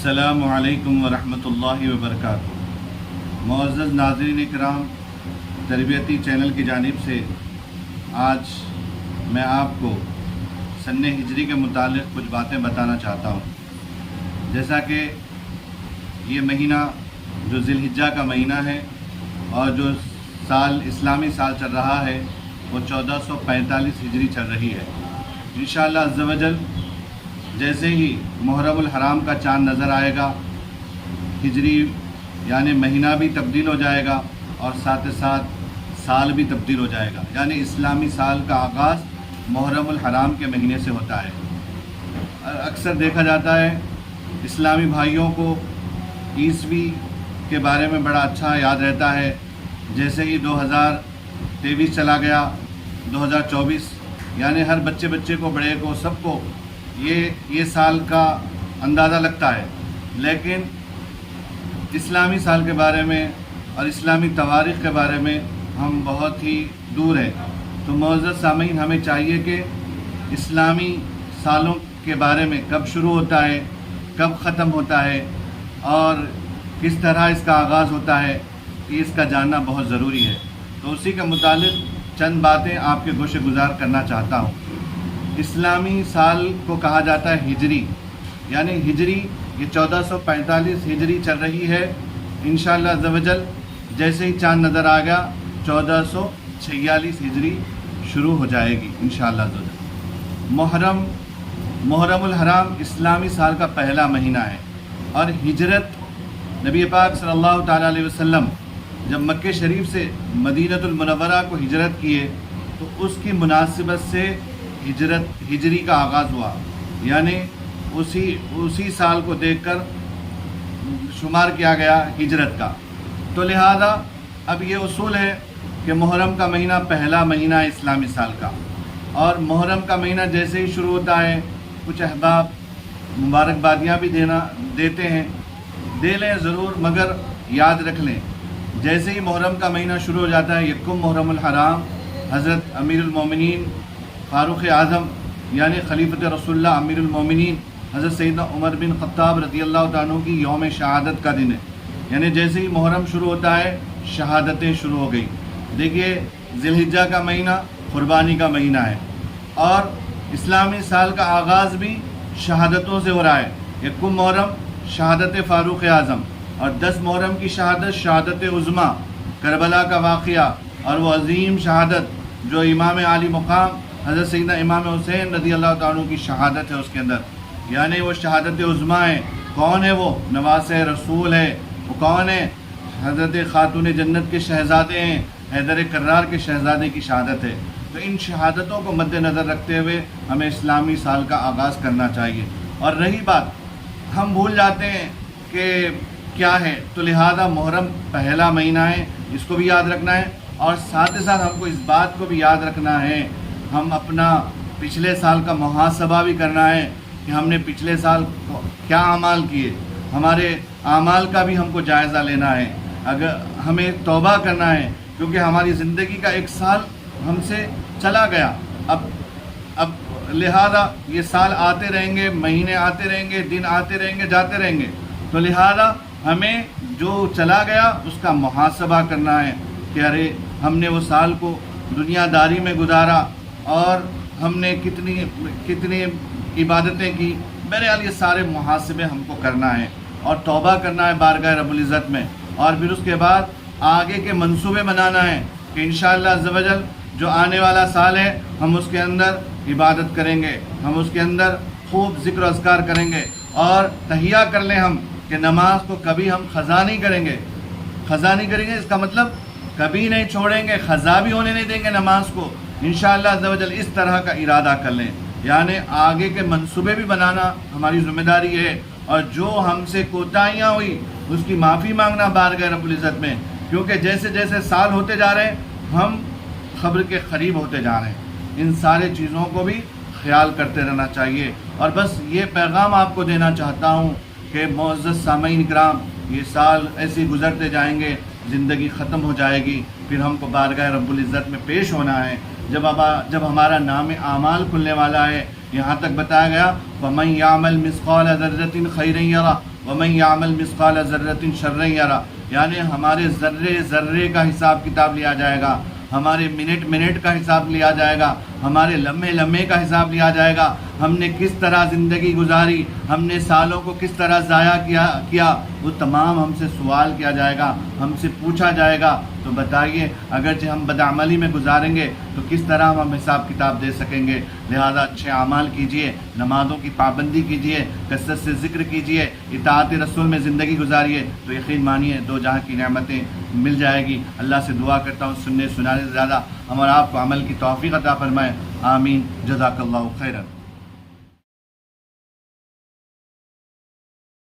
السلام علیکم ورحمۃ اللہ وبرکاتہ۔ معزز ناظرین اکرام، تربیتی چینل کی جانب سے آج میں آپ کو سن ہجری کے متعلق کچھ باتیں بتانا چاہتا ہوں۔ جیسا کہ یہ مہینہ جو ذی الحجہ کا مہینہ ہے اور جو اسلامی سال چل رہا ہے وہ 1445 ہجری چل رہی ہے۔ انشاءاللہ عز و جل جیسے ہی محرم الحرام کا چاند نظر آئے گا، ہجری یعنی مہینہ بھی تبدیل ہو جائے گا اور ساتھ ساتھ سال بھی تبدیل ہو جائے گا، یعنی اسلامی سال کا آغاز محرم الحرام کے مہینے سے ہوتا ہے۔ اکثر دیکھا جاتا ہے اسلامی بھائیوں کو عیسوی کے بارے میں بڑا اچھا یاد رہتا ہے، جیسے ہی 2023 چلا گیا، 2024 یعنی ہر بچے کو، بڑے کو، سب کو یہ سال کا اندازہ لگتا ہے، لیکن اسلامی سال کے بارے میں اور اسلامی تواریخ کے بارے میں ہم بہت ہی دور ہیں۔ تو معزز سامعین، ہمیں چاہیے کہ اسلامی سالوں کے بارے میں کب شروع ہوتا ہے، کب ختم ہوتا ہے اور کس طرح اس کا آغاز ہوتا ہے، اس کا جاننا بہت ضروری ہے۔ تو اسی کے متعلق چند باتیں آپ کے گوشے گزار کرنا چاہتا ہوں۔ اسلامی سال کو کہا جاتا ہے ہجری، یعنی ہجری یہ 1445 ہجری چل رہی ہے۔ انشاءاللہ عز و جل جیسے ہی چاند نظر آ گیا 1446 ہجری شروع ہو جائے گی انشاءاللہ عز و جل۔ محرم الحرام اسلامی سال کا پہلا مہینہ ہے، اور ہجرت نبی پاک صلی اللہ تعالیٰ علیہ وسلم جب مکہ شریف سے مدینہ المنورہ کو ہجرت کیے تو اس کی مناسبت سے ہجری کا آغاز ہوا، یعنی اسی سال کو دیکھ کر شمار کیا گیا ہجرت کا۔ تو لہذا اب یہ اصول ہے کہ محرم کا مہینہ پہلا مہینہ ہے اسلامی سال کا، اور محرم کا مہینہ جیسے ہی شروع ہوتا ہے کچھ احباب مبارکبادیاں بھی دیتے ہیں، دے لیں ضرور، مگر یاد رکھ لیں جیسے ہی محرم کا مہینہ شروع ہو جاتا ہے یکم محرم الحرام حضرت امیر المومنین فاروق اعظم یعنی خلیفۃ رسول اللہ امیر المومنین حضرت سیدنا عمر بن خطاب رضی اللہ تعالیٰ عنہ کی یوم شہادت کا دن ہے، یعنی جیسے ہی محرم شروع ہوتا ہے شہادتیں شروع ہو گئی۔ دیکھیے ذی الحجہ کا مہینہ قربانی کا مہینہ ہے، اور اسلامی سال کا آغاز بھی شہادتوں سے ہو رہا ہے۔ یکم محرم شہادت فاروق اعظم، اور 10 محرم کی شہادت عظمیٰ کربلا کا واقعہ، اور وہ عظیم شہادت جو امام عالی مقام حضرت سیدنا امام حسین رضی اللہ تعالیٰ عنہ کی شہادت ہے، اس کے اندر یعنی وہ شہادت عظمیٰ ہے۔ کون ہے وہ؟ نواس رسول ہے۔ وہ کون ہے؟ حضرت خاتون جنت کے شہزادے ہیں، حیدر کرار کے شہزادے کی شہادت ہے۔ تو ان شہادتوں کو مد نظر رکھتے ہوئے ہمیں اسلامی سال کا آغاز کرنا چاہیے۔ اور رہی بات، ہم بھول جاتے ہیں کہ کیا ہے، تو لہذا محرم پہلا مہینہ ہے، اس کو بھی یاد رکھنا ہے، اور ساتھ ہی ساتھ ہم کو اس بات کو بھی یاد رکھنا ہے، ہم اپنا پچھلے سال کا محاسبہ بھی کرنا ہے کہ ہم نے پچھلے سال کیا اعمال کیے، ہمارے اعمال کا بھی ہم کو جائزہ لینا ہے، اگر ہمیں توبہ کرنا ہے، کیونکہ ہماری زندگی کا ایک سال ہم سے چلا گیا، اب لہذا یہ سال آتے رہیں گے، مہینے آتے رہیں گے، دن آتے رہیں گے، جاتے رہیں گے، تو لہذا ہمیں جو چلا گیا اس کا محاسبہ کرنا ہے کہ ارے ہم نے وہ سال کو دنیا داری میں گزارا اور ہم نے کتنی عبادتیں کی۔ بہرحال یہ سارے محاسبے ہم کو کرنا ہے اور توبہ کرنا ہے بارگاہ رب العزت میں، اور پھر اس کے بعد آگے کے منصوبے بنانا ہے کہ انشاءاللہ عز و جل جو آنے والا سال ہے ہم اس کے اندر عبادت کریں گے، ہم اس کے اندر خوب ذکر و اذکار کریں گے، اور تہیہ کر لیں ہم کہ نماز کو کبھی ہم قضا نہیں کریں گے۔ اس کا مطلب کبھی نہیں چھوڑیں گے، قضا بھی ہونے نہیں دیں گے نماز کو، انشاءاللہ عز و جل اس طرح کا ارادہ کر لیں، یعنی آگے کے منصوبے بھی بنانا ہماری ذمہ داری ہے، اور جو ہم سے کوتاہیاں ہوئی اس کی معافی مانگنا بارگاہ رب العزت میں، کیونکہ جیسے جیسے سال ہوتے جا رہے ہیں ہم قبر کے قریب ہوتے جا رہے ہیں۔ ان سارے چیزوں کو بھی خیال کرتے رہنا چاہیے، اور بس یہ پیغام آپ کو دینا چاہتا ہوں کہ معزز سامعین کرام، یہ سال ایسے ہی گزرتے جائیں گے، زندگی ختم ہو جائے گی، پھر ہم کو بارگاہ رب العزت میں پیش ہونا ہے، جب ہمارا نام اعمال کھلنے والا ہے۔ یہاں تک بتایا گیا وَمَنْ يَعْمَلْ مِثْقَالَ ذَرَّةٍ خَيْرًا يَرَهُ، وَمَن يَعْمَلْ مِثْقَالَ ذَرَّةٍ شَرًّا يَرَى، یعنی ہمارے ذرے ذرے کا حساب کتاب لیا جائے گا، ہمارے منٹ منٹ کا حساب لیا جائے گا، ہمارے لمحے لمحے کا حساب لیا جائے گا، ہم نے کس طرح زندگی گزاری، ہم نے سالوں کو کس طرح ضائع کیا وہ تمام ہم سے سوال کیا جائے گا، ہم سے پوچھا جائے گا۔ تو بتائیے اگرچہ ہم بدعملی میں گزاریں گے تو کس طرح ہم حساب کتاب دے سکیں گے؟ لہذا اچھے اعمال کیجئے، نمازوں کی پابندی کیجئے، کثرت سے ذکر کیجئے، اطاعت رسول میں زندگی گزاریے، تو یقین مانیے دو جہاں کی نعمتیں مل جائے گی۔ اللہ سے دعا کرتا ہوں سننے سنانے سے زیادہ ہم اور آپ کو عمل کی توفیق عطا فرمائے، آمین۔ جزاک اللہ خیرا۔